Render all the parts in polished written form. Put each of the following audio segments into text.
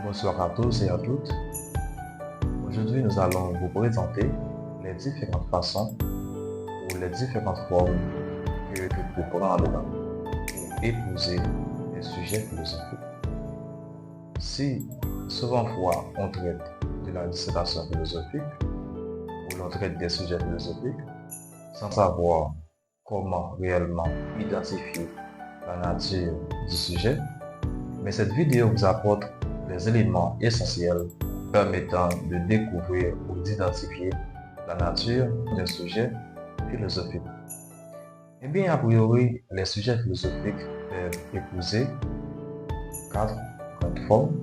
Bonsoir à tous et à toutes. Aujourd'hui, nous allons vous présenter les différentes façons ou les différentes formes que tu peux prendre pour épouser les sujets philosophiques. Si souvent fois on traite de la dissertation philosophique ou l'on traite des sujets philosophiques sans savoir comment réellement identifier la nature du sujet, mais cette vidéo vous apporte les éléments essentiels permettant de découvrir ou d'identifier la nature d'un sujet philosophique. Eh bien, a priori, les sujets philosophiques peuvent épouser 4 grandes formes.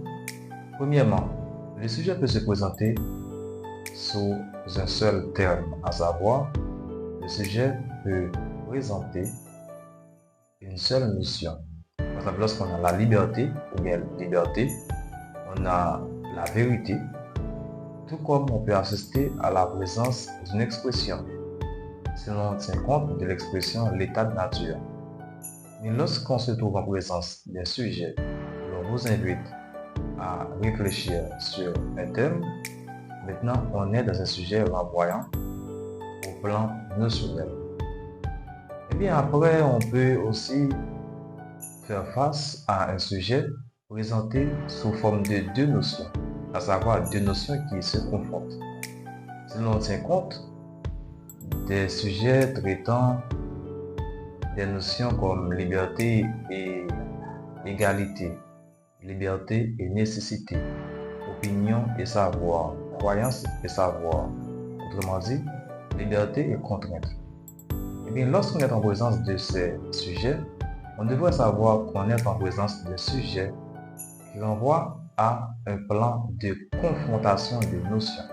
Premièrement, le sujet peut se présenter sous un seul terme, à savoir, le sujet peut présenter une seule notion. Par exemple, lorsqu'on a la liberté, ou bien liberté, on a la vérité, tout comme on peut assister à la présence d'une expression, si l'on tient compte de l'expression l'état de nature. Mais lorsqu'on se trouve en présence d'un sujet, on vous invite à réfléchir sur un thème. Maintenant, on est dans un sujet renvoyant au plan notionnel. Et bien après, on peut aussi faire face à un sujet présenté sous forme de deux notions, à savoir deux notions qui se confrontent. Si l'on tient compte des sujets traitant des notions comme liberté et égalité, liberté et nécessité, opinion et savoir, croyance et savoir, autrement dit, liberté et contrainte. Et bien, lorsqu'on est en présence de ces sujets, on devrait savoir qu'on est en présence de sujets qui renvoie à un plan de confrontation des notions.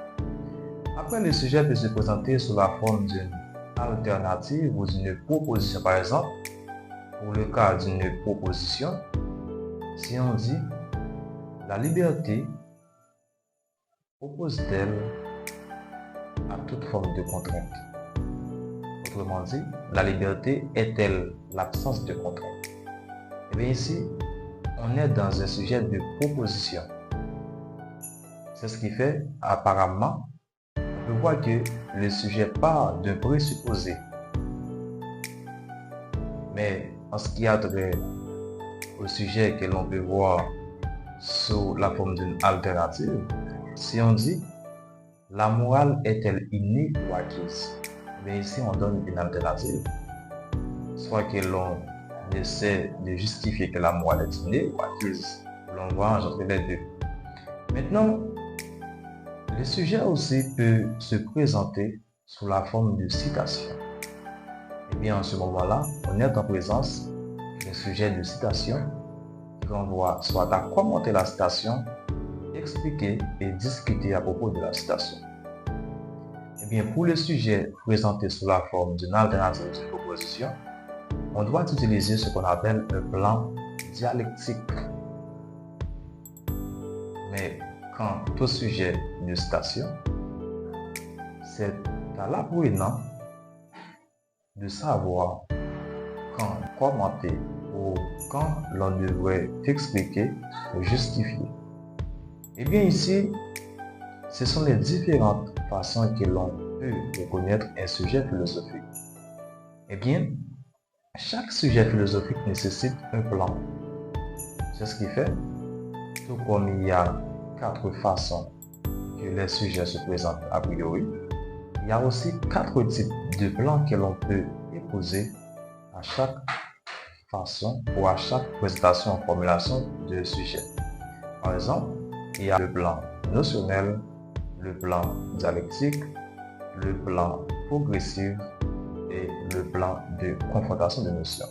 Après, le sujet peut se présenter sous la forme d'une alternative ou d'une proposition. Par exemple, pour le cas d'une proposition, si on dit la liberté oppose-t-elle à toute forme de contrainte? Autrement dit, la liberté est-elle l'absence de contrainte? Et bien ici, on est dans un sujet de proposition. C'est ce qui fait, apparemment, on peut voir que le sujet part d'un présupposé. Mais en ce qui a trait au sujet que l'on peut voir sous la forme d'une alternative, si on dit la morale est-elle innée ou acquise? Mais ici, on donne une alternative. Soit que l'on essaie de justifier que la morale est innée ou acquise. L'on voit entre les deux. Maintenant, le sujet aussi peut se présenter sous la forme de citation. Et bien, en ce moment-là, on est en présence d'un sujet de citation qui renvoie soit à commenter la citation, expliquer et discuter à propos de la citation. Et bien, pour le sujet présenté sous la forme d'une alternative d'une proposition, on doit utiliser ce qu'on appelle un plan dialectique. Mais quant au sujet de citation, c'est à l'apprenant de savoir quand commenter ou quand l'on devrait expliquer ou justifier. Et bien ici, ce sont les différentes façons que l'on peut reconnaître un sujet philosophique. Eh bien, chaque sujet philosophique nécessite un plan. C'est ce qui fait, tout comme il y a 4 façons que les sujets se présentent a priori, il y a aussi 4 types de plans que l'on peut épouser à chaque façon ou à chaque présentation en formulation de sujet. Par exemple, il y a le plan notionnel, le plan dialectique, le plan progressif et le plan de confrontation de notions.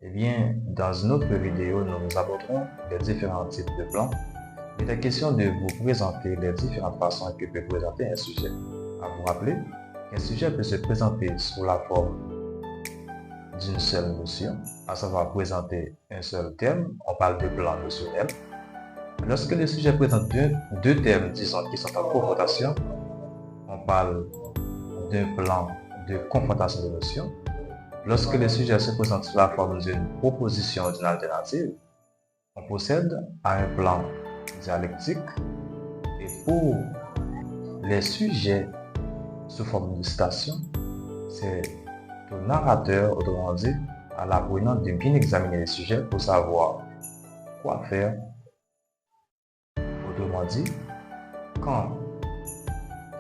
Eh bien, dans une autre vidéo, nous aborderons les différents types de plans. Il est question de vous présenter les différentes façons que peut présenter un sujet. À vous rappeler qu'un sujet peut se présenter sous la forme d'une seule notion, à savoir présenter un seul terme. On parle de plan notionnel. Lorsque le sujet présente deux termes, disons, qui sont en confrontation, on parle d'un plan de confrontation de notions. Lorsque le sujet se présente sous la forme d'une proposition ou d'une alternative, on procède à un plan dialectique. Et pour les sujets sous forme de citation, c'est au narrateur, autrement dit, à l'apprenant de bien examiner les sujets pour savoir quoi faire. Autrement dit, quand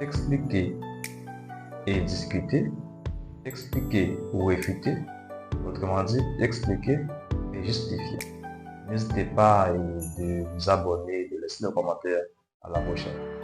expliquer et discuter, expliquer ou réfuter, autrement dit, expliquer et justifier. N'hésitez pas de vous abonner, de laisser des commentaires. À la prochaine.